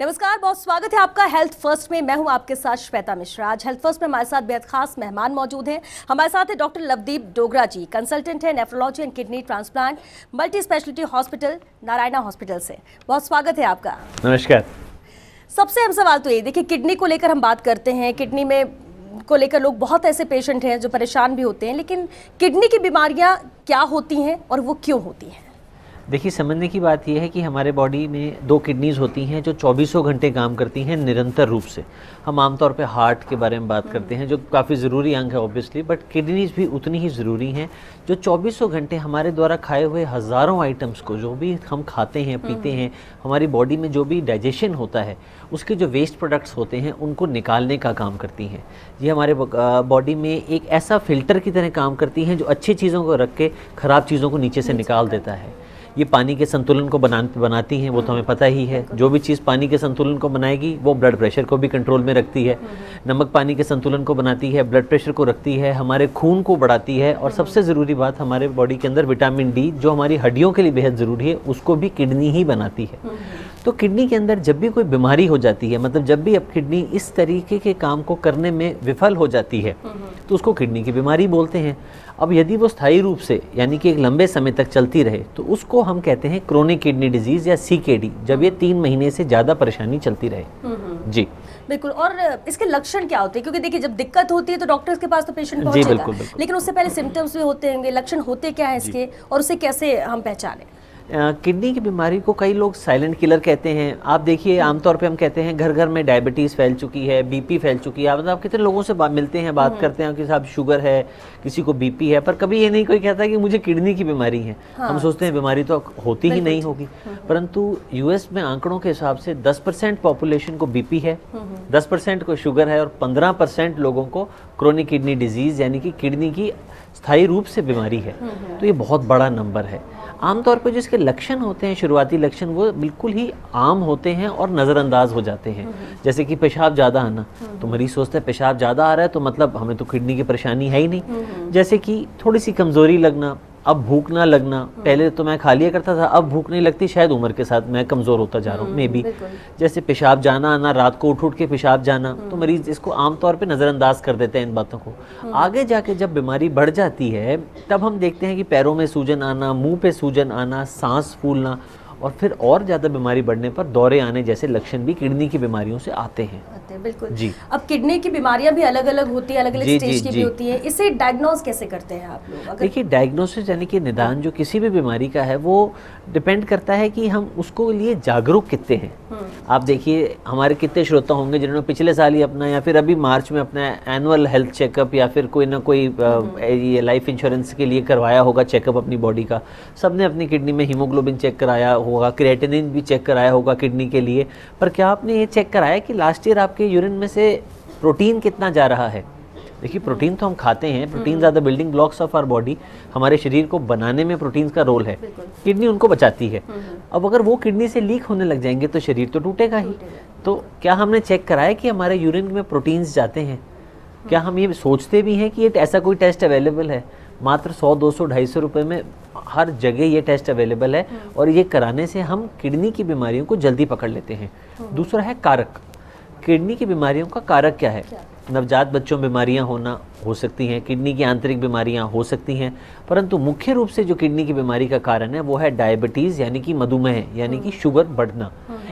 नमस्कार, बहुत स्वागत है आपका हेल्थ फर्स्ट में। मैं हूं आपके साथ श्वेता मिश्रा। आज हेल्थ फर्स्ट में हमारे साथ बेहद खास मेहमान मौजूद हैं। हमारे साथ है डॉक्टर लवदीप डोगरा जी, कंसल्टेंट है nephrology and kidney transplant multi speciality hospital Narayana hospital से। बहुत स्वागत है आपका। नमस्कार। सबसे अहम सवाल तो ये देखिए, किडनी को लेकर हम बात करते हैं। किडनी में को लेकर लोग बहुत ऐसे पेशेंट हैं जो परेशान भी होते हैं, लेकिन किडनी की बीमारियां क्या होती हैं और वो क्यों होती हैं? देखिए, समझने की बात यह है कि हमारे बॉडी में दो किडनीज होती हैं जो 24 घंटे काम करती हैं निरंतर रूप से। हम आमतौर पे हार्ट के बारे में बात करते हैं जो काफ़ी ज़रूरी अंग है ऑब्वियसली, बट किडनीज भी उतनी ही ज़रूरी हैं जो 24 घंटे हमारे द्वारा खाए हुए हज़ारों आइटम्स को, जो भी हम खाते हैं पीते हैं, हमारी बॉडी में जो भी डाइजेशन होता है उसके जो वेस्ट प्रोडक्ट्स होते हैं उनको निकालने का काम करती हैं। ये हमारे बॉडी में एक ऐसा फ़िल्टर की तरह काम करती हैं जो अच्छी चीज़ों को रख के ख़राब चीज़ों को नीचे से निकाल देता है। ये पानी के संतुलन को बनाती हैं, वो तो हमें पता ही है। जो भी चीज़ पानी के संतुलन को बनाएगी वो ब्लड प्रेशर को भी कंट्रोल में रखती है। नमक पानी के संतुलन को बनाती है, ब्लड प्रेशर को रखती है, हमारे खून को बढ़ाती है, और सबसे ज़रूरी बात, हमारे बॉडी के अंदर विटामिन डी जो हमारी हड्डियों के लिए बेहद ज़रूरी है उसको भी किडनी ही बनाती है। तो किडनी के अंदर जब भी कोई बीमारी हो जाती है, मतलब जब भी अब किडनी इस तरीके के काम को करने में विफल हो जाती है तो उसको किडनी की बीमारी बोलते हैं। अब यदि वो स्थायी रूप से यानी कि एक लंबे समय तक चलती रहे तो उसको हम कहते हैं क्रोनिक किडनी डिजीज या CKD, जब ये 3 महीने से ज़्यादा परेशानी चलती रहे। जी बिल्कुल। और इसके लक्षण क्या होते हैं? क्योंकि देखिए, जब दिक्कत होती है तो डॉक्टर के पास तो पेशेंट पहुंचेगा। बिल्कुल। लेकिन उससे पहले सिम्टम्स भी होते होंगे, लक्षण होते क्या है इसके और उसे कैसे हम पहचानें? किडनी की बीमारी को कई लोग साइलेंट किलर कहते हैं। आप देखिए, आमतौर पे हम कहते हैं घर घर में डायबिटीज़ फैल चुकी है, BP फैल चुकी है। मतलब आप कितने लोगों से मिलते हैं, बात करते हैं कि साहब शुगर है, किसी को BP है, पर कभी ये नहीं कोई कहता कि मुझे किडनी की बीमारी है। हम सोचते हैं बीमारी तो होती ही नहीं होगी, परंतु US में आंकड़ों के हिसाब से 10% पॉपुलेशन को BP है, 10% को शुगर है और 15% लोगों को क्रोनिक किडनी डिजीज़ यानी कि किडनी की स्थायी रूप से बीमारी है। तो ये बहुत बड़ा नंबर है। आमतौर पर जिसके लक्षण होते हैं, शुरुआती लक्षण, वो बिल्कुल ही आम होते हैं और नज़रअंदाज हो जाते हैं। जैसे कि पेशाब ज़्यादा आना, तो मरीज सोचते हैं पेशाब ज़्यादा आ रहा है तो मतलब हमें तो किडनी की परेशानी है ही नहीं। जैसे कि थोड़ी सी कमज़ोरी लगना, अब भूख ना लगना, पहले तो मैं खा लिया करता था, अब भूख नहीं लगती, शायद उम्र के साथ मैं कमज़ोर होता जा रहा हूँ मे बी। जैसे पेशाब जाना आना, रात को उठ के पेशाब जाना, तो मरीज़ इसको आमतौर पे नज़रअंदाज कर देते हैं इन बातों को। आगे जाके जब बीमारी बढ़ जाती है तब हम देखते हैं कि पैरों में सूजन आना, मुंह पे सूजन आना, सांस फूलना, और फिर और ज़्यादा बीमारी बढ़ने पर दौरे आने जैसे लक्षण भी किडनी की बीमारियों से आते हैं। बिल्कुल जी। अब किडनी की बीमारियां भी अलग अलग होती है, अलग अलग स्टेज की भी होती है। इसे डायग्नोज कैसे करते हैं आप लोग? देखिए, डायग्नोसिस यानी कि निदान जो किसी भी बीमारी का है वो डिपेंड करता है कि हम उसको लिए जागरूक कितने हैं। आप देखिए, हमारे कितने श्रोता होंगे जिन्होंने पिछले साल ही अपना या फिर अभी मार्च में अपना एनुअल हेल्थ चेकअप या फिर कोई ना कोई ये लाइफ इंश्योरेंस के लिए करवाया होगा चेकअप अपनी बॉडी का। सबने अपनी किडनी में हीमोग्लोबिन चेक कराया होगा, क्रिएटिनिन भी चेक कराया होगा किडनी के लिए। पर क्या आपने ये चेक कराया कि लास्ट ईयर आपके यूरिन में से प्रोटीन कितना जा रहा है? देखिए, प्रोटीन तो हम खाते हैं, प्रोटीन ज़्यादा building blocks of our body, हमारे शरीर को बनाने में प्रोटीन का रोल है, किडनी उनको बचाती है। अब अगर वो किडनी से लीक होने लग जाएंगे तो शरीर तो टूटेगा ही। तो क्या हमने चेक कराया कि हमारे यूरिन में प्रोटीन्स जाते हैं? क्या हम ये सोचते भी हैं कि ये ऐसा कोई टेस्ट अवेलेबल है? मात्र 100, 200, 250 रुपये में हर जगह ये टेस्ट अवेलेबल है, और ये कराने से हम किडनी की बीमारियों को जल्दी पकड़ लेते हैं। दूसरा है कारक। किडनी की बीमारियों का कारक क्या है? नवजात बच्चों में बीमारियां होना हो सकती हैं, किडनी की आंतरिक बीमारियां हो सकती हैं, परंतु मुख्य रूप से जो किडनी की बीमारी का कारण है वो है डायबिटीज़ यानी कि मधुमेह यानी कि शुगर बढ़ना।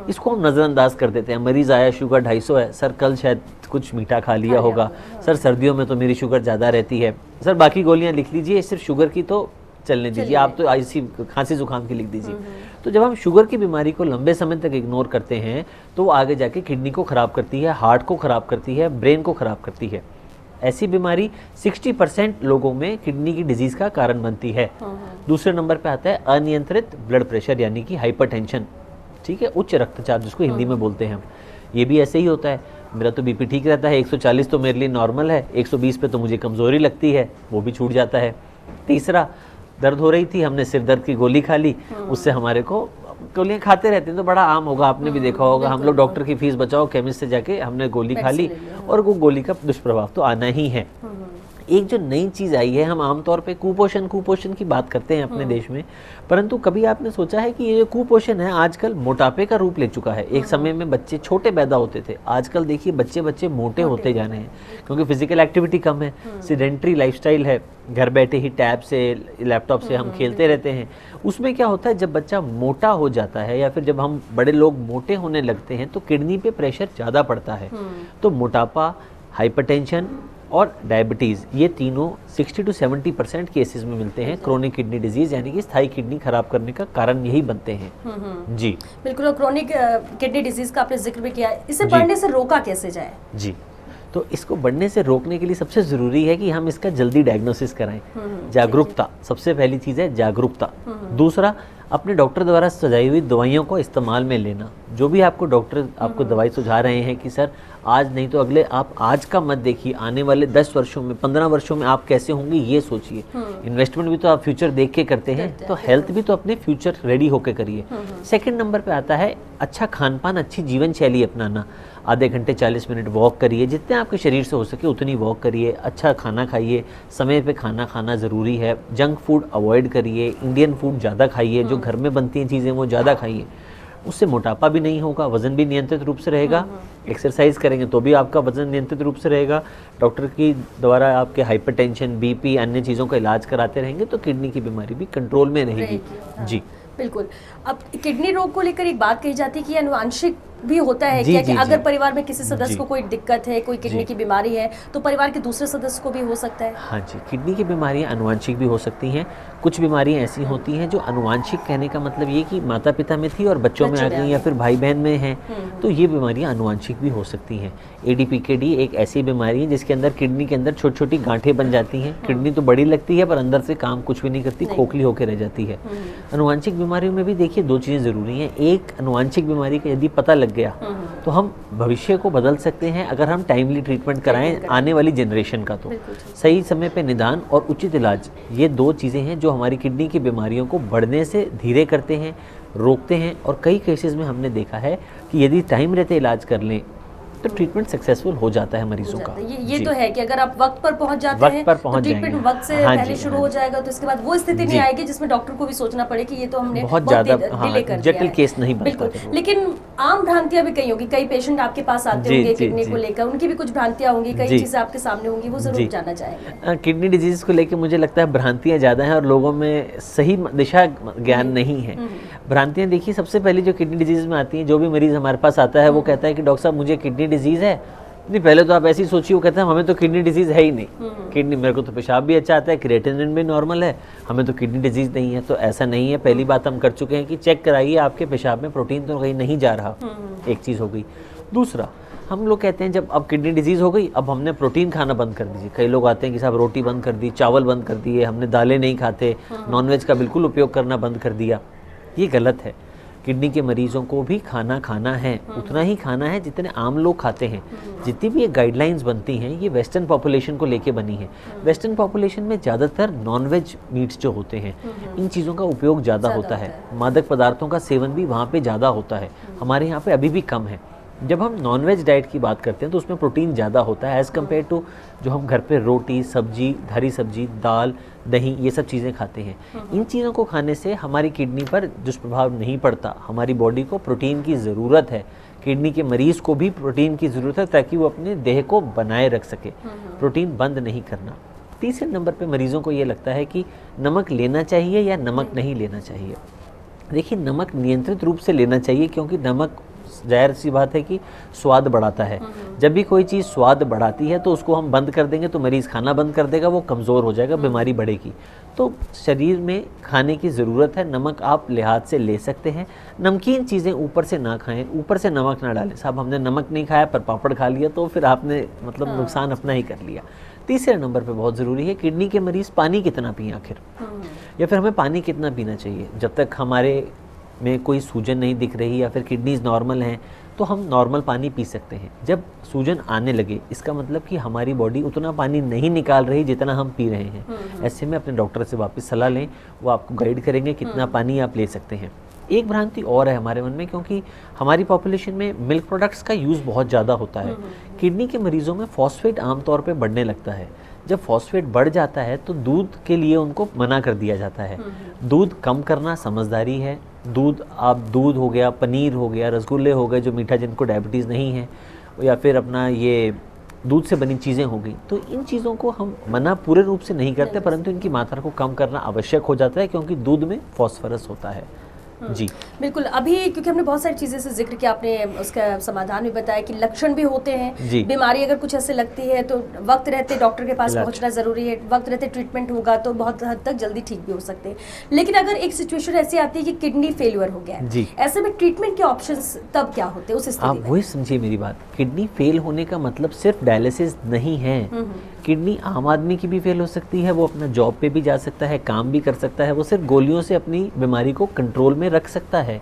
इसको हम नज़रअंदाज कर देते हैं। मरीज़ आया, शुगर 250 है, सर कल शायद कुछ मीठा खा लिया होगा, सर सर्दियों में तो मेरी शुगर ज़्यादा रहती है, सर बाकी गोलियाँ लिख लीजिए, सिर्फ शुगर की तो चलने दीजिए, आप तो ऐसी खांसी जुकाम की लिख दीजिए। तो जब हम शुगर की बीमारी को लंबे समय तक इग्नोर करते हैं तो वो आगे जाके किडनी को ख़राब करती है, हार्ट को ख़राब करती है, ब्रेन को ख़राब करती है। ऐसी बीमारी 60% लोगों में किडनी की डिजीज़ का कारण बनती है। दूसरे नंबर पे आता है अनियंत्रित ब्लड प्रेशर यानी कि हाइपरटेंशन, ठीक है, उच्च रक्तचाप जिसको हिंदी में बोलते हैं हम। ये भी ऐसे ही होता है, मेरा तो BP ठीक रहता है, 140 तो मेरे लिए नॉर्मल है, 120 पे तो मुझे कमज़ोरी लगती है, वो भी छूट जाता है। तीसरा, दर्द हो रही थी, हमने सिर दर्द की गोली खा ली, उससे हमारे को, गोलियां खाते रहते हैं तो बड़ा आम होगा, आपने भी देखा होगा, हम लोग डॉक्टर की फीस बचाओ, केमिस्ट से जाके हमने गोली खा ली और वो गोली का दुष्प्रभाव तो आना ही है। एक जो नई चीज़ आई है, हम आमतौर पे कुपोषण की बात करते हैं अपने देश में, परंतु कभी आपने सोचा है कि ये जो कुपोषण है आजकल मोटापे का रूप ले चुका है। एक समय में बच्चे छोटे पैदा होते थे, आजकल देखिए बच्चे मोटे होते जाने हैं, क्योंकि फिजिकल एक्टिविटी कम है, सीडेंटरी लाइफस्टाइल है, घर बैठे ही टैब से लैपटॉप से हम खेलते रहते हैं। उसमें क्या होता है, जब बच्चा मोटा हो जाता है या फिर जब हम बड़े लोग मोटे होने लगते हैं तो किडनी पे प्रेशर ज़्यादा पड़ता है। तो मोटापा, हाइपरटेंशन और डायबिटीज़, ये तीनों 60 to 70% केसेस में मिलते हैं। क्रोनिक किडनी डिजीज़ यानी कि स्थायी किडनी खराब करने का कारण यही बनते हैं। जी बिल्कुल। और क्रोनिक किडनी डिजीज का आपने जिक्र भी किया, इसे बढ़ने से रोका कैसे जाए? जी, तो इसको बढ़ने से रोकने के लिए सबसे ज़रूरी है कि हम इसका जल्दी डायग्नोसिस कराएं। जागरूकता सबसे पहली चीज़ है, जागरूकता। दूसरा, अपने डॉक्टर द्वारा सुझाई हुई दवाइयों को इस्तेमाल में लेना। जो भी आपको डॉक्टर आपको दवाई सुझा रहे हैं कि सर आज नहीं तो अगले, आप आज का मत देखिए, आने वाले 10 वर्षों में, 15 वर्षों में आप कैसे होंगे ये सोचिए। इन्वेस्टमेंट भी तो आप फ्यूचर देख के करते हैं, तो हेल्थ भी तो अपने फ्यूचर रेडी होके करिए। सेकंड नंबर पे आता है अच्छा खान पान, अच्छी जीवन शैली अपनाना। आधे घंटे 40 मिनट वॉक करिए, जितने आपके शरीर से हो सके उतनी वॉक करिए। अच्छा खाना खाइए, समय पे खाना खाना ज़रूरी है। जंक फूड अवॉइड करिए, इंडियन फूड ज़्यादा खाइए, जो घर में बनती हैं चीज़ें वो ज़्यादा खाइए। उससे मोटापा भी नहीं होगा, वज़न भी नियंत्रित रूप से रहेगा। एक्सरसाइज करेंगे तो भी आपका वज़न नियंत्रित रूप से रहेगा। डॉक्टर की द्वारा आपके हाइपरटेंशन, बीपी, अन्य चीज़ों का इलाज कराते रहेंगे तो किडनी की बीमारी भी कंट्रोल में रहेगी। जी बिल्कुल। अब किडनी रोग को लेकर एक बात कही जाती है कि अनुवांशिक भी होता है जी, क्या, जी, कि अगर जी। परिवार में किसी सदस्य जी। को कोई दिक्कत है, कोई किडनी जी। की बीमारी है, तो परिवार के दूसरे सदस्य को भी हो सकता है? हाँ जी, किडनी की बीमारियां अनुवांशिक भी हो सकती हैं। कुछ बीमारियां ऐसी होती हैं जो अनुवांशिक, कहने का मतलब ये कि माता पिता में थी और बच्चों में आ गई या फिर भाई बहन में हैं, तो ये बीमारियां अनुवांशिक भी हो सकती हैं। ADPKD एक ऐसी बीमारी है जिसके अंदर किडनी के अंदर छोटी छोटी गांठें बन जाती हैं। किडनी तो बड़ी लगती है पर अंदर से काम कुछ भी नहीं करती, खोखली होकर रह जाती है। अनुवांशिक बीमारियों में भी देखिए दो चीज़ें ज़रूरी हैं। एक, अनुवांशिक बीमारी का यदि पता लग गया तो हम भविष्य को बदल सकते हैं अगर हम टाइमली ट्रीटमेंट कराएं आने वाली जनरेशन का। तो सही समय पे निदान और उचित इलाज, ये दो चीज़ें हैं जो हमारी किडनी की बीमारियों को बढ़ने से धीरे करते हैं, रोकते हैं। और कई केसेस में हमने देखा है कि यदि टाइम रहते इलाज कर लें तो ट्रीटमेंट सक्सेसफुल हो जाता है मरीजों का। ये तो है कि अगर आप वक्त पर पहुंच जाते हैं तो ट्रीटमेंट वक्त से पहले शुरू हो जाएगा, तो इसके बाद वो स्थिति नहीं आएगी जिसमें डॉक्टर को भी सोचना पड़े कि ये तो हमने बहुत ज़्यादा डिले कर दिया जटिल है। केस नहीं बनता। बिल्कुल। लेकिन आम भ्रांतियां भी कई होंगी, कई पेशेंट आपके पास आते होंगे किडनी को लेकर, उनकी भी कुछ भ्रांतियां होंगी, कई चीजें आपके सामने होंगी, वो जरूर जानना चाहेंगे। किडनी डिजीज को लेकर मुझे लगता है भ्रांतियां ज़्यादा हैं और लोगों में सही दिशा ज्ञान नहीं है। भ्रांतियां देखिए, सबसे पहले जो किडनी डिजीज में आती हैं, जो भी मरीज हमारे पास आता है वो कहता है कि डॉक्टर साहब मुझे किडनी डिजीज है। नहीं, पहले तो आप ऐसी सोचिए, वो कहते हैं हमें तो किडनी डिजीज है ही नहीं। किडनी, मेरे को तो पेशाब भी अच्छा आता है, क्रिएटिनिन भी नॉर्मल है, हमें तो किडनी डिजीज नहीं है। तो ऐसा नहीं है। पहली बात हम कर चुके हैं कि चेक कराइए आपके पेशाब में प्रोटीन तो कहीं नहीं जा रहा। एक चीज़ हो गई। दूसरा, हम लोग कहते हैं जब अब किडनी डिजीज़ हो गई अब हमने प्रोटीन खाना बंद कर दीजिए। कई लोग आते हैं कि साहब रोटी बंद कर दी, चावल बंद कर दिए, हमने दालें नहीं खाते, नॉनवेज का बिल्कुल उपयोग करना बंद कर दिया। ये गलत है। किडनी के मरीजों को भी खाना खाना है, उतना ही खाना है जितने आम लोग खाते हैं। जितनी भी ये गाइडलाइंस बनती हैं ये वेस्टर्न पॉपुलेशन को लेके बनी है। वेस्टर्न पॉपुलेशन में ज़्यादातर नॉनवेज मीट्स जो होते हैं, इन चीज़ों का उपयोग ज़्यादा होता है। मादक पदार्थों का सेवन भी वहाँ पे ज़्यादा होता है, हमारे यहाँ पे अभी भी कम है। जब हम नॉनवेज डाइट की बात करते हैं तो उसमें प्रोटीन ज़्यादा होता है एज़ कम्पेयर टू जो हम घर पे रोटी, सब्जी, हरी सब्जी, दाल, दही, ये सब चीज़ें खाते हैं। इन चीज़ों को खाने से हमारी किडनी पर दुष्प्रभाव नहीं पड़ता। हमारी बॉडी को प्रोटीन की ज़रूरत है, किडनी के मरीज़ को भी प्रोटीन की ज़रूरत है ताकि वो अपने देह को बनाए रख सके। प्रोटीन बंद नहीं करना। तीसरे नंबर पे मरीज़ों को ये लगता है कि नमक लेना चाहिए या नमक नहीं लेना चाहिए। देखिए, नमक नियंत्रित रूप से लेना चाहिए क्योंकि नमक जाहिर सी बात है कि स्वाद बढ़ाता है। जब भी कोई चीज़ स्वाद बढ़ाती है तो उसको हम बंद कर देंगे तो मरीज़ खाना बंद कर देगा, वो कमज़ोर हो जाएगा, बीमारी बढ़ेगी। तो शरीर में खाने की ज़रूरत है, नमक आप लिहाज से ले सकते हैं। नमकीन चीज़ें ऊपर से ना खाएं, ऊपर से नमक ना डालें। साहब हमने नमक नहीं खाया पर पापड़ खा लिया तो फिर आपने मतलब नुकसान अपना ही कर लिया। तीसरे नंबर पे बहुत ज़रूरी है किडनी के मरीज़ पानी कितना पिए आखिर, या फिर हमें पानी कितना पीना चाहिए। जब तक हमारे में कोई सूजन नहीं दिख रही या फिर किडनीज नॉर्मल हैं तो हम नॉर्मल पानी पी सकते हैं। जब सूजन आने लगे इसका मतलब कि हमारी बॉडी उतना पानी नहीं निकाल रही जितना हम पी रहे हैं। ऐसे में अपने डॉक्टर से वापस सलाह लें, वो आपको गाइड करेंगे कितना पानी आप ले सकते हैं। एक भ्रांति और है हमारे मन में, क्योंकि हमारी पॉपुलेशन में मिल्क प्रोडक्ट्स का यूज़ बहुत ज़्यादा होता है। किडनी के मरीज़ों में फॉस्फेट आमतौर पे बढ़ने लगता है। जब फॉस्फेट बढ़ जाता है तो दूध के लिए उनको मना कर दिया जाता है। दूध कम करना समझदारी है। दूध हो गया, पनीर हो गया, रसगुल्ले हो गए जो मीठा जिनको डायबिटीज़ नहीं है, या फिर अपना ये दूध से बनी चीज़ें हो गई, तो इन चीज़ों को हम मना पूरे रूप से नहीं करते, परंतु इनकी मात्रा को कम करना आवश्यक हो जाता है क्योंकि दूध में फॉस्फोरस होता है। जी बिल्कुल। अभी क्योंकि हमने बहुत सारी चीज़ें से जिक्र किया, आपने उसका समाधान भी बताया कि लक्षण भी होते हैं, बीमारी अगर कुछ ऐसे लगती है तो वक्त रहते डॉक्टर के पास पहुंचना ज़रूरी है, वक्त रहते ट्रीटमेंट होगा तो बहुत हद तक जल्दी ठीक भी हो सकते हैं। लेकिन अगर एक सिचुएशन ऐसी आती है कि किडनी फेलियर हो गया है, ऐसे में ट्रीटमेंट के ऑप्शंस तब क्या होते हैं उस स्थिति में? आप वही समझिए मेरी बात, किडनी फेल होने का मतलब सिर्फ डायलिसिस नहीं है। किडनी आम आदमी की भी फेल हो सकती है, वो अपना जॉब पे भी जा सकता है, काम भी कर सकता है, वो सिर्फ गोलियों से अपनी बीमारी को कंट्रोल में रख सकता है।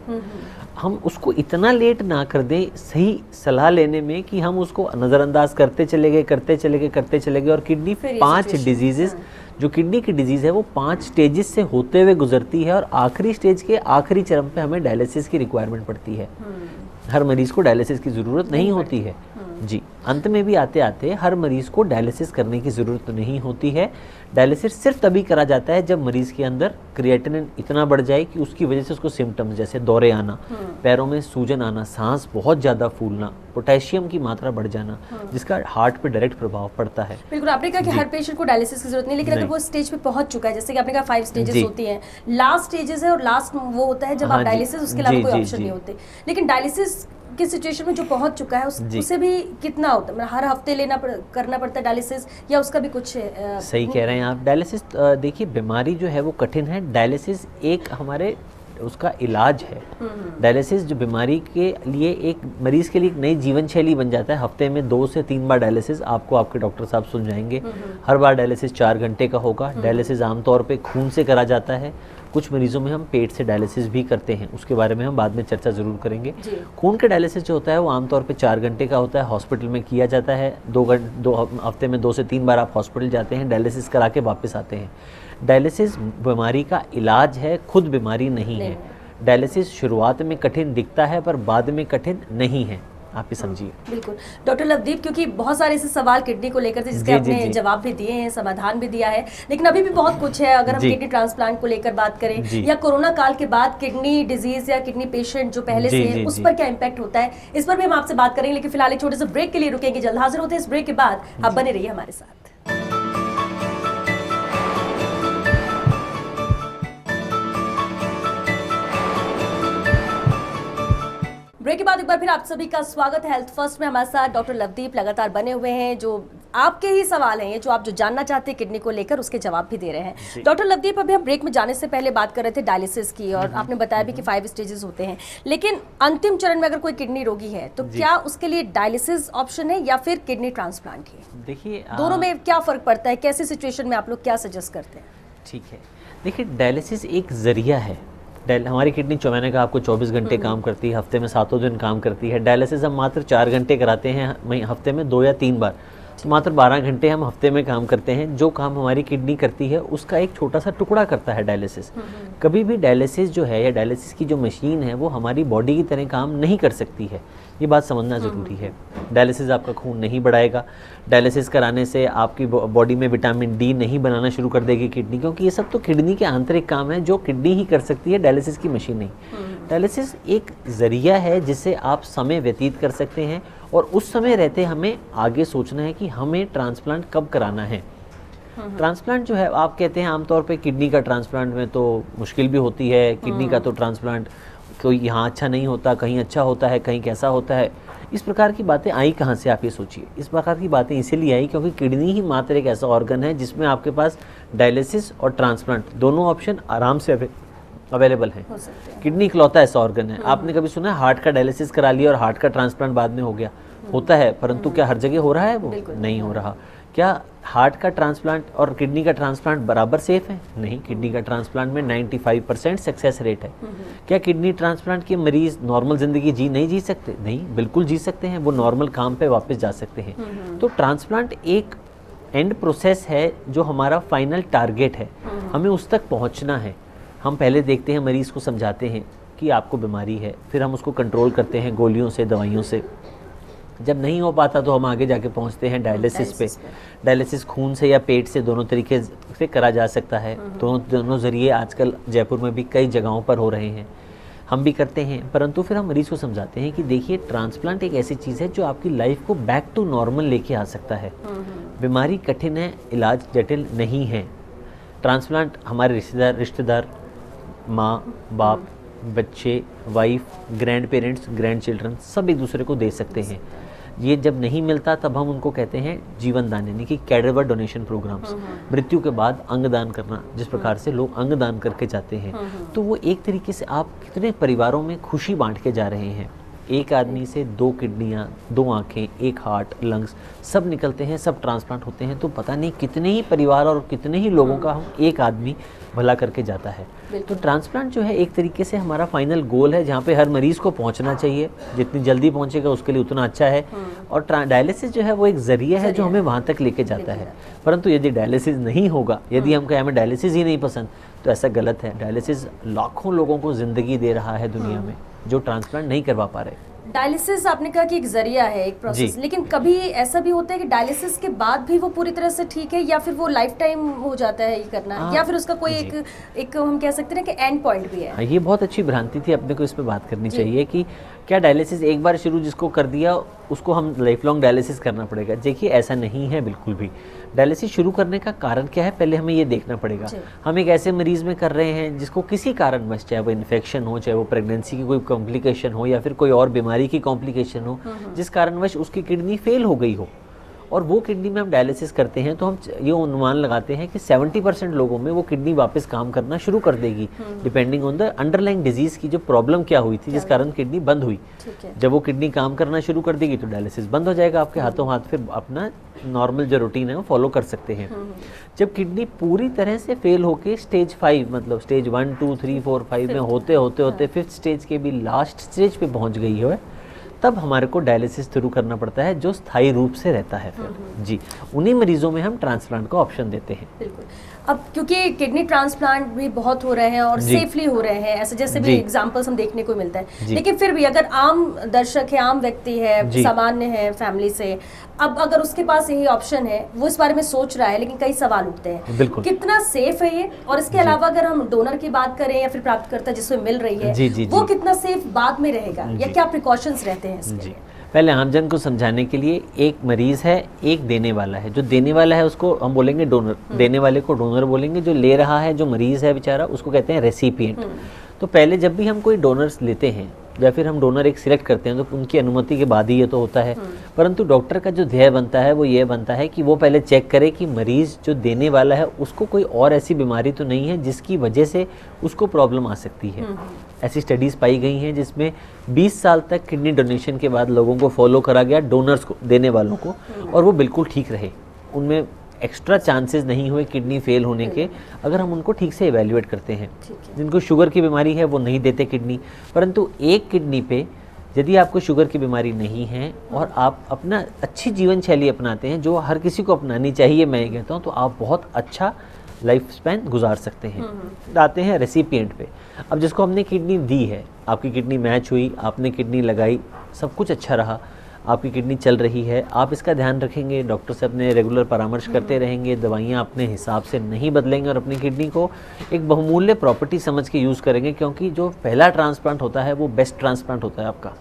हम उसको इतना लेट ना कर दें सही सलाह लेने में कि हम उसको नज़रअंदाज करते चले गए और किडनी 5 डिजीजेस, जो किडनी की डिजीज़ है वो 5 स्टेजेस से होते हुए गुजरती है और आखिरी स्टेज के आखिरी चरण पे हमें डायलिसिस की रिक्वायरमेंट पड़ती है। हर मरीज़ को डायलिसिस की ज़रूरत नहीं होती है। जी, अंत में भी आते आते हर मरीज़ को डायलिसिस करने की ज़रूरत नहीं होती है। डायलिसिस सिर्फ तभी करा जाता है जब मरीज़ के अंदर क्रिएटिनिन इतना बढ़ जाए कि उसकी वजह से उसको सिम्टम्स जैसे दौरे आना, पैरों में सूजन आना, सांस बहुत ज़्यादा फूलना, पोटेशियम की मात्रा बढ़ जाना, जिसका हार्ट पे डायरेक्ट प्रभाव पड़ता है। बिल्कुल, आपने कहा कि हर पेशेंट को डायलिसिस की जरूरत नहीं, लेकिन अगर वो स्टेज पे पहुंच चुका है, जैसे कि आपने कहा 5 स्टेजेस होती हैं, लास्ट स्टेजेस है और लास्ट वो होता है जब आप डायलिसिस, उसके अलावा कोई ऑप्शन नहीं होते। लेकिन डायलिसिस की सिचुएशन में जो पहुंच चुका है उसे भी कितना होता है, हर हफ्ते करना पड़ता है डायलिसिस, या उसका भी कुछ सही कह रहे हैं आप। डायलिसिस देखिए, बीमारी जो है वो कठिन है, डायलिसिस एक हमारे उसका इलाज है। डायलिसिस जो बीमारी के लिए एक मरीज़ के लिए एक नई जीवन शैली बन जाता है। हफ्ते में 2 से 3 बार डायलिसिस आपको आपके डॉक्टर साहब सुझाएंगे। हर बार डायलिसिस 4 घंटे का होगा। डायलिसिस आमतौर पे खून से करा जाता है, कुछ मरीजों में हम पेट से डायलिसिस भी करते हैं, उसके बारे में हम बाद में चर्चा ज़रूर करेंगे। खून के डायलिसिस जो होता है वो आमतौर पे 4 घंटे का होता है, हॉस्पिटल में किया जाता है। 2 हफ्ते में 2 से 3 बार आप हॉस्पिटल जाते हैं, डायलिसिस करा के वापस आते हैं। डायलिसिस बीमारी का इलाज है, खुद बीमारी नहीं है। डायलिसिस शुरुआत में कठिन दिखता है पर बाद में कठिन नहीं है, आप ये समझिए। बिल्कुल डॉक्टर लवदीप, क्योंकि बहुत सारे ऐसे सवाल किडनी को लेकर थे जिसके आपने जवाब भी दिए हैं, समाधान भी दिया है, लेकिन अभी भी बहुत कुछ है। अगर हम किडनी ट्रांसप्लांट को लेकर बात करें या कोरोना काल के बाद किडनी डिजीज या किडनी पेशेंट जो पहले से है उस पर क्या इम्पैक्ट होता है, इस पर भी हम आपसे बात करेंगे। लेकिन फिलहाल एक छोटे से ब्रेक के लिए रुकेंगे, जल्द हाजिर होते हैं इस ब्रेक के बाद। आप बने रहिए हमारे साथ। ब्रेक के बाद एक बार फिर आप सभी का स्वागत है। हेल्थ फर्स्ट में हमारे साथ डॉक्टर लवदीप लगातार बने हुए हैं, जो आपके ही सवाल हैं, ये जो आप जो जानना चाहते हैं किडनी को लेकर, उसके जवाब भी दे रहे हैं। डॉक्टर लवदीप, अभी हम ब्रेक में जाने से पहले बात कर रहे थे डायलिसिस की, और आपने बताया भी कि 5 स्टेजेस होते हैं, लेकिन अंतिम चरण में अगर कोई किडनी रोगी है तो क्या उसके लिए डायलिसिस ऑप्शन है या फिर किडनी ट्रांसप्लांट ही? देखिए, दोनों में क्या फर्क पड़ता है, कैसे सिचुएशन में आप लोग क्या सजेस्ट करते हैं? ठीक है, देखिए डायलिसिस एक जरिया है। हमारी किडनी 24 महीने का आपको 24 घंटे काम करती है, हफ्ते में 7 दिन काम करती है। डायलिसिस हम मात्र 4 घंटे कराते हैं, हफ्ते में 2 या 3 बार, तो मात्र 12 घंटे हम हफ्ते में काम करते हैं। जो काम हमारी किडनी करती है उसका एक छोटा सा टुकड़ा करता है डायलिसिस। कभी भी डायलिसिस जो है या डायलिसिस की जो मशीन है वो हमारी बॉडी की तरह काम नहीं कर सकती है, ये बात समझना ज़रूरी है। डायलिसिस आपका खून नहीं बढ़ाएगा, डायलिसिस कराने से आपकी बॉडी में विटामिन डी नहीं बनाना शुरू कर देगी किडनी, क्योंकि ये सब तो किडनी के आंतरिक काम है जो किडनी ही कर सकती है, डायलिसिस की मशीन नहीं। डायलिसिस एक ज़रिया है जिससे आप समय व्यतीत कर सकते हैं, और उस समय रहते हमें आगे सोचना है कि हमें ट्रांसप्लांट कब कराना है। ट्रांसप्लांट जो है, आप कहते हैं आमतौर पे किडनी का ट्रांसप्लांट में तो मुश्किल भी होती है, किडनी का तो ट्रांसप्लांट कोई यहाँ अच्छा नहीं होता, कहीं अच्छा होता है, कहीं कैसा होता है। इस प्रकार की बातें आई कहाँ से, आप ये सोचिए। इस प्रकार की बातें इसीलिए आई क्योंकि किडनी ही मात्र एक ऐसा ऑर्गन है जिसमें आपके पास डायलिसिस और ट्रांसप्लांट दोनों ऑप्शन आराम से अवेलेबल है। किडनी इकलौता ऐसा ऑर्गन है। आपने कभी सुना है हार्ट का डायलिसिस करा लिया और हार्ट का ट्रांसप्लांट बाद में हो गया? होता है, परंतु क्या हर जगह हो रहा है? वो नहीं हो रहा। क्या हार्ट का ट्रांसप्लांट और किडनी का ट्रांसप्लांट बराबर सेफ है? नहीं, किडनी का ट्रांसप्लांट में 95% सक्सेस रेट है। क्या किडनी ट्रांसप्लांट के मरीज नॉर्मल जिंदगी नहीं जी सकते? नहीं, बिल्कुल जी सकते हैं, वो नॉर्मल काम पे वापस जा सकते हैं। तो ट्रांसप्लांट एक एंड प्रोसेस है जो हमारा फाइनल टारगेट है, हमें उस तक पहुंचना है। हम पहले देखते हैं, मरीज़ को समझाते हैं कि आपको बीमारी है, फिर हम उसको कंट्रोल करते हैं गोलियों से, दवाइयों से। जब नहीं हो पाता तो हम आगे जाके पहुंचते हैं डायलिसिस पे। डायलिसिस खून से या पेट से, दोनों तरीके से करा जा सकता है। दोनों ज़रिए आजकल जयपुर में भी कई जगहों पर हो रहे हैं, हम भी करते हैं। परंतु फिर हम मरीज़ को समझाते हैं कि देखिए ट्रांसप्लांट एक ऐसी चीज़ है जो आपकी लाइफ को बैक टू नॉर्मल लेके आ सकता है। बीमारी कठिन है, इलाज जटिल नहीं है। ट्रांसप्लांट हमारे रिश्तेदार माँ बाप, बच्चे, wife, grand parents, grand children सब एक दूसरे को दे सकते हैं। ये जब नहीं मिलता तब हम उनको कहते हैं जीवन दान, यानी कि कैडेवर डोनेशन प्रोग्राम्स। मृत्यु के बाद अंगदान करना, जिस प्रकार से लोग अंगदान करके जाते हैं, तो वो एक तरीके से आप कितने परिवारों में खुशी बांट के जा रहे हैं। एक आदमी से 2 किडनियाँ, 2 आँखें, 1 हार्ट, लंग्स सब निकलते हैं, सब ट्रांसप्लांट होते हैं, तो पता नहीं कितने ही परिवार और कितने ही लोगों का हम एक आदमी भला करके जाता है। तो ट्रांसप्लांट जो है एक तरीके से हमारा फाइनल गोल है, जहाँ पे हर मरीज़ को पहुँचना चाहिए। जितनी जल्दी पहुँचेगा उसके लिए उतना अच्छा है। और डायलिसिस जो है वो एक ज़रिया है जो हमें वहाँ तक लेके जाता है। परंतु यदि डायलिसिस नहीं होगा, यदि हम कहें हमें डायलिसिस ही नहीं पसंद, तो ऐसा गलत है। डायलिसिस लाखों लोगों को ज़िंदगी दे रहा है दुनिया में, जो ट्रांसप्लांट नहीं करवा पा रहे। डायलिसिस आपने कहा कि एक जरिया है, एक प्रोसेस, लेकिन कभी ऐसा भी होता है कि डायलिसिस के बाद भी वो पूरी तरह से ठीक है, या फिर वो लाइफ टाइम हो जाता है ये करना, या फिर उसका कोई एक हम कह सकते हैं कि एंड पॉइंट भी है। ये बहुत अच्छी भ्रांति थी, अपने को इस पे बात करनी चाहिए कि क्या डायलिसिस एक बार शुरू जिसको कर दिया उसको हम लाइफ लॉन्ग डायलिसिस करना पड़ेगा। देखिए ऐसा नहीं है बिल्कुल भी। डायलिसिस शुरू करने का कारण क्या है, पहले हमें ये देखना पड़ेगा। हम एक ऐसे मरीज़ में कर रहे हैं जिसको किसी कारणवश, चाहे वो इन्फेक्शन हो, चाहे वो प्रेगनेंसी की कोई कॉम्प्लिकेशन हो, या फिर कोई और बीमारी की कॉम्प्लिकेशन हो, जिस कारणवश उसकी किडनी फेल हो गई हो, और वो किडनी में हम डायलिसिस करते हैं, तो हम ये अनुमान लगाते हैं कि 70% लोगों में वो किडनी वापस काम करना शुरू कर देगी, depending on the underlying disease की जो प्रॉब्लम क्या हुई थी, जिस कारण किडनी बंद हुई। जब वो किडनी काम करना शुरू कर देगी तो डायलिसिस बंद हो जाएगा आपके हाथों हाथ, फिर अपना नॉर्मल जो रूटीन है वो फॉलो कर सकते हैं। जब किडनी पूरी तरह से फेल होके स्टेज 5, मतलब स्टेज 1, 2, 3, 4, 5 में होते होते 5th स्टेज के भी लास्ट स्टेज पे पहुंच गई है, तब हमारे को डायलिसिस शुरू करना पड़ता है, जो स्थायी रूप से रहता है फिर। जी, उन्हीं मरीजों में हम ट्रांसप्लांट का ऑप्शन देते हैं। बिल्कुल। अब क्योंकि किडनी ट्रांसप्लांट भी बहुत हो रहे हैं और सेफली हो रहे हैं, ऐसे जैसे भी एग्जांपल्स हम देखने को मिलता है, लेकिन फिर भी अगर आम दर्शक है, आम व्यक्ति है, सामान्य है फैमिली से, अब अगर उसके पास यही ऑप्शन है, वो इस बारे में सोच रहा है, लेकिन कई सवाल उठते हैं, कितना सेफ है ये, और इसके अलावा अगर हम डोनर की बात करें या फिर प्राप्तकर्ता जिसमें मिल रही है, वो कितना सेफ बाद में रहेगा, या क्या प्रिकॉशंस रहते हैं इसके लिए? पहले आमजन को समझाने के लिए, एक मरीज है, एक देने वाला है। जो देने वाला है उसको हम बोलेंगे डोनर, देने वाले को डोनर बोलेंगे। जो ले रहा है, जो मरीज है बेचारा, उसको कहते हैं रेसिपिएंट। तो पहले जब भी हम कोई डोनर्स लेते हैं या फिर हम डोनर एक सिलेक्ट करते हैं, तो उनकी अनुमति के बाद ही ये तो होता है। परंतु डॉक्टर का जो ध्येय बनता है वो ये बनता है कि वो पहले चेक करे कि मरीज जो देने वाला है उसको कोई और ऐसी बीमारी तो नहीं है जिसकी वजह से उसको प्रॉब्लम आ सकती है। ऐसी स्टडीज़ पाई गई हैं जिसमें 20 साल तक किडनी डोनेशन के बाद लोगों को फॉलो करा गया, डोनर्स को, देने वालों को, और वो बिल्कुल ठीक रहे। उनमें एक्स्ट्रा चांसेस नहीं हुए किडनी फेल होने के, अगर हम उनको ठीक से इवैल्यूएट करते हैं। जिनको शुगर की बीमारी है वो नहीं देते किडनी, परंतु एक किडनी पे यदि आपको शुगर की बीमारी नहीं है और आप अपना अच्छी जीवन शैली अपनाते हैं, जो हर किसी को अपनानी चाहिए मैं ये कहता हूँ, तो आप बहुत अच्छा लाइफ स्पैन गुजार सकते हैं। आते हैं रेसिपिएंट पे। अब जिसको हमने किडनी दी है, आपकी किडनी मैच हुई, आपने किडनी लगाई, सब कुछ अच्छा रहा, आपकी किडनी चल रही है, आप इसका ध्यान रखेंगे, डॉक्टर से अपने रेगुलर परामर्श करते रहेंगे, दवाइयाँ अपने हिसाब से नहीं बदलेंगे और अपनी किडनी को एक बहुमूल्य प्रॉपर्टी समझ के यूज़ करेंगे, क्योंकि जो पहला ट्रांसप्लांट होता है वो बेस्ट ट्रांसप्लांट होता है आपका।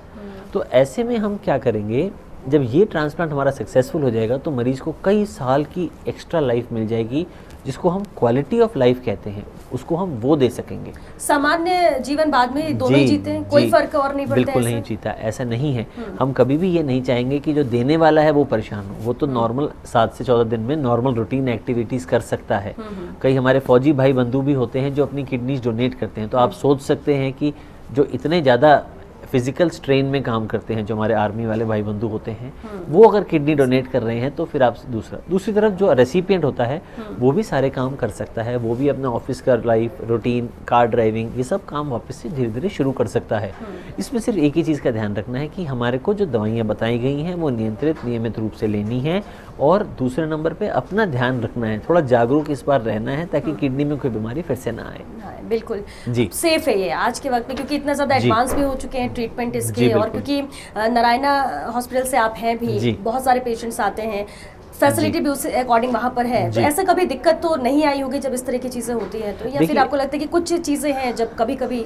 तो ऐसे में हम क्या करेंगे, जब ये ट्रांसप्लांट हमारा सक्सेसफुल हो जाएगा तो मरीज़ को कई साल की एक्स्ट्रा लाइफ मिल जाएगी, जिसको हम क्वालिटी ऑफ लाइफ कहते हैं, उसको हम वो दे सकेंगे। सामान्य जीवन बाद में दोनों ही जीते हैं, कोई फर्क और नहीं पड़ता। बिल्कुल नहीं जीता, ऐसा नहीं है। हम कभी भी ये नहीं चाहेंगे कि जो देने वाला है वो परेशान हो। वो तो नॉर्मल 7 से 14 दिन में नॉर्मल रूटीन एक्टिविटीज कर सकता है। कई हमारे फौजी भाई बंधु भी होते हैं जो अपनी किडनीज डोनेट करते हैं। तो आप सोच सकते हैं कि जो इतने ज़्यादा फिजिकल स्ट्रेन में काम करते हैं, जो हमारे आर्मी वाले भाई बंधु होते हैं, वो अगर किडनी डोनेट कर रहे हैं तो फिर आप दूसरी तरफ जो रेसिपिएंट होता है वो भी सारे काम कर सकता है। वो भी अपना ऑफिस का लाइफ रूटीन, कार ड्राइविंग, ये सब काम वापस से धीरे धीरे शुरू कर सकता है। इसमें सिर्फ एक ही चीज़ का ध्यान रखना है कि हमारे को जो दवाइयाँ बताई गई हैं वो नियंत्रित, नियमित रूप से लेनी है, और दूसरे नंबर पे अपना ध्यान रखना है, थोड़ा जागरूक इस बार रहना है ताकि किडनी में कोई बीमारी फिर से ना आए। हाँ, बिल्कुल जी। सेफ है ये आज के वक्त में, क्योंकि इतना ज़्यादा जी। एडवांस भी हो चुके हैं ट्रीटमेंट जी, इसके, और बिल्कुल। क्योंकि नारायणा हॉस्पिटल से आप हैं भी, जी। बहुत सारे पेशेंट्स आते हैं, फैसिलिटी भी उस अकॉर्डिंग वहाँ पर है, तो जी। ऐसा कभी दिक्कत तो नहीं आई होगी जब इस तरह की चीज़ें होती हैं तो, या फिर देखिए- आपको लगता है कि कुछ चीज़ें हैं जब कभी कभी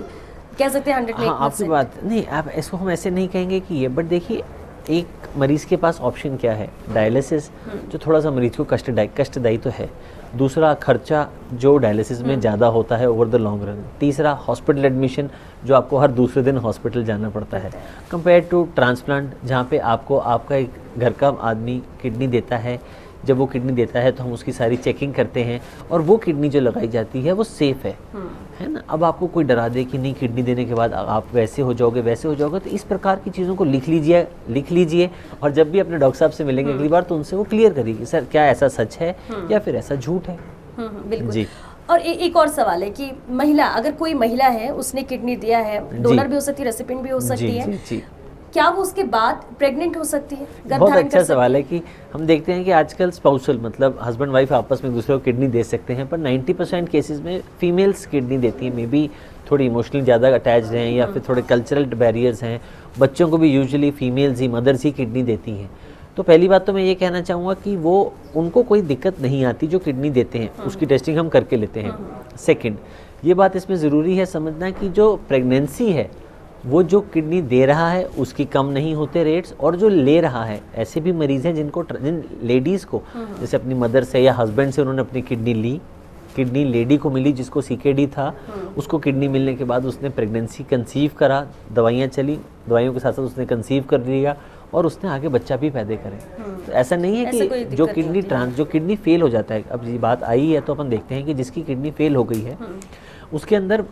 कह सकते हैं 100 में हाँ, आपकी बात नहीं, आप इसको हम ऐसे नहीं कहेंगे कि ये, बट देखिए एक मरीज के पास ऑप्शन क्या है, डायलिसिस जो थोड़ा सा मरीज को कष्टदायी तो है, दूसरा खर्चा जो डायलिसिस में ज़्यादा होता है ओवर द लॉन्ग रन, तीसरा हॉस्पिटल एडमिशन जो आपको हर दूसरे दिन हॉस्पिटल जाना पड़ता है, कंपेयर टू ट्रांसप्लांट जहाँ पे आपको आपका एक घर का आदमी किडनी देता है, जब वो किडनी देता है तो हम उसकी सारी चेकिंग करते हैं और वो किडनी जो लगाई जाती है वो सेफ़ है ना। अब आपको कोई डरा दे कि नहीं किडनी देने के बाद आप वैसे हो जाओगे तो इस प्रकार की चीज़ों को लिख लीजिए और जब भी अपने डॉक्टर साहब से मिलेंगे अगली बार तो उनसे वो क्लियर करिए कि सर क्या ऐसा सच है या फिर ऐसा झूठ है। बिल्कुल जी। और एक और सवाल है कि महिला, अगर कोई महिला है उसने किडनी दिया है, डोनर भी हो सकती है, रेसिपिएंट भी हो सकती है, जी। क्या वो उसके बाद प्रेग्नेंट हो सकती है? बहुत अच्छा सवाल है कि हम देखते हैं कि आजकल स्पाउसल मतलब हस्बैंड वाइफ आपस में एक दूसरे को किडनी दे सकते हैं, पर 90% केसेस में फीमेल्स किडनी देती हैं, मे बी थोड़ी इमोशनली ज़्यादा अटैच्ड हैं या फिर थोड़े कल्चरल बैरियर्स हैं, बच्चों को भी यूजुअली फीमेल्स ही, मदर्स ही किडनी देती हैं। तो पहली बात तो मैं ये कहना चाहूँगा कि वो उनको कोई दिक्कत नहीं आती जो किडनी देते हैं, उसकी टेस्टिंग हम करके लेते हैं। सेकेंड, ये बात इसमें ज़रूरी है समझना कि जो प्रेगनेंसी है वो जो किडनी दे रहा है उसकी कम नहीं होते रेट्स, और जो ले रहा है, ऐसे भी मरीज़ हैं जिन लेडीज़ को जैसे अपनी मदर से या हस्बैंड से उन्होंने अपनी किडनी ली, किडनी लेडी को मिली जिसको सीकेडी था, उसको किडनी मिलने के बाद उसने प्रेगनेंसी कंसीव करा, दवाइयाँ चली, दवाइयों के साथ साथ उसने कंसीव कर लिया और उसने आगे बच्चा भी पैदा करे। तो ऐसा नहीं है कि जो किडनी फेल हो जाता है, अब ये बात आई है तो अपन देखते हैं कि जिसकी किडनी फेल हो गई है उसके अंदर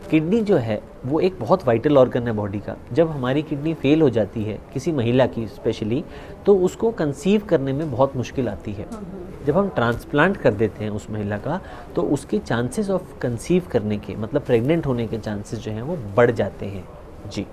किडनी जो है वो एक बहुत वाइटल ऑर्गन है बॉडी का। जब हमारी किडनी फेल हो जाती है किसी महिला की स्पेशली, तो उसको कंसीव करने में बहुत मुश्किल आती है। जब हम ट्रांसप्लांट कर देते हैं उस महिला का, तो उसके चांसेस ऑफ कंसीव करने के मतलब प्रेग्नेंट होने के चांसेस जो हैं वो बढ़ जाते हैं। जी।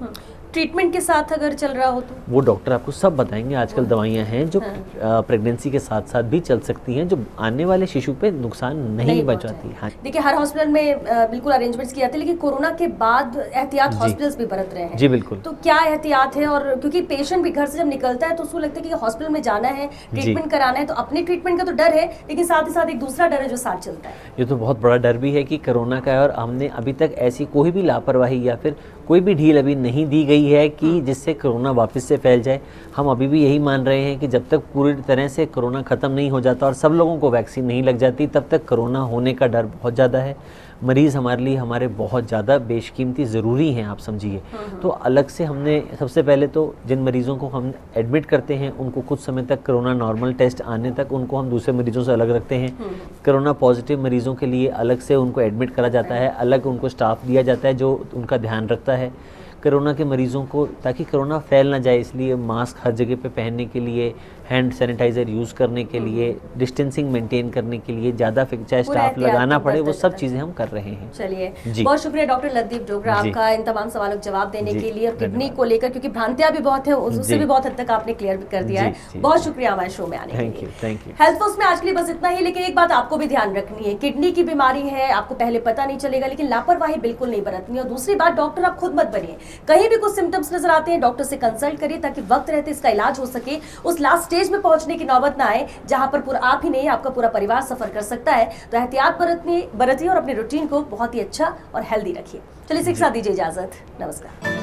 ट्रीटमेंट के साथ अगर चल रहा हो तो वो डॉक्टर आपको सब बताएंगे। आजकल दवाइयाँ हैं जो प्रेगनेंसी के साथ साथ भी चल सकती हैं, जो आने वाले शिशु पे नुकसान नहीं पहुंचाती। हाँ, देखिए हर हॉस्पिटल में बिल्कुल अरेंजमेंट्स किए जाते हैं, लेकिन कोरोना के बाद एहतियात हॉस्पिटल्स भी बरत रहे हैं। जी बिल्कुल। तो क्या एहतियात है? और क्योंकि पेशेंट भी घर से जब निकलता है तो उसको लगता है कि हॉस्पिटल में जाना है, ट्रीटमेंट कराना है, तो अपने ट्रीटमेंट का तो डर है, लेकिन साथ ही साथ एक दूसरा डर है जो साथ चलता है। ये तो बहुत बड़ा डर भी है कि कोरोना का है, और हमने अभी तक ऐसी कोई भी लापरवाही या फिर कोई भी ढील अभी नहीं दी गई है कि जिससे कोरोना वापस से फैल जाए। हम अभी भी यही मान रहे हैं कि जब तक पूरी तरह से कोरोना ख़त्म नहीं हो जाता और सब लोगों को वैक्सीन नहीं लग जाती, तब तक कोरोना होने का डर बहुत ज़्यादा है। मरीज़ हमारे लिए हमारे बहुत ज़्यादा बेशकीमती ज़रूरी हैं, आप समझिए। तो अलग से हमने सबसे पहले तो जिन मरीज़ों को हम एडमिट करते हैं उनको कुछ समय तक कोरोना नॉर्मल टेस्ट आने तक उनको हम दूसरे मरीज़ों से अलग रखते हैं। कोरोना पॉजिटिव मरीज़ों के लिए अलग से उनको एडमिट करा जाता है, अलग उनको स्टाफ दिया जाता है जो उनका ध्यान रखता है। कोरोना के मरीज़ों को, ताकि कोरोना फैल ना जाए, इसलिए मास्क हर जगह पे पहनने के लिए, हैंड सैनिटाइज़र यूज़ करने के लिए, डिस्टेंसिंग मेंटेन करने के लिए, ज़्यादा चाहे स्टाफ लगाना पड़े, वो सब चीज़ें हम कर रहे हैं। चलिए, बहुत शुक्रिया डॉक्टर लवदीप डोगरा आपका इन तमाम सवालों का जवाब देने के लिए, और किडनी को लेकर क्योंकि भ्रांतियां भी बहुत है उससे भी बहुत हद तक आपने क्लियर कर दिया है। बहुत शुक्रिया हमारे शो में आने के लिए। Thank you. हेल्थ फर्स्ट में आज के लिए बस इतना ही, लेकिन एक बात आपको भी ध्यान रखनी है, किडनी की बीमारी है, आपको पहले पता नहीं चलेगा, लेकिन लापरवाही बिल्कुल नहीं बरतनी। और दूसरी बात, डॉक्टर आप खुद मत बनिए, कहीं भी कुछ सिम्टम्स नजर आते हैं डॉक्टर से कंसल्ट करिए ताकि वक्त रहते इसका इलाज हो सके, उस लास्ट स्टेज में पहुंचने की नौबत ना आए जहां पर पूरा आप ही नहीं आपका पूरा परिवार सफर कर सकता है। तो एहतियात बरतिए और अपने रूटीन को बहुत ही अच्छा और हेल्दी रखिए। चलिए, इसी के साथ दीजिए इजाजत। नमस्कार।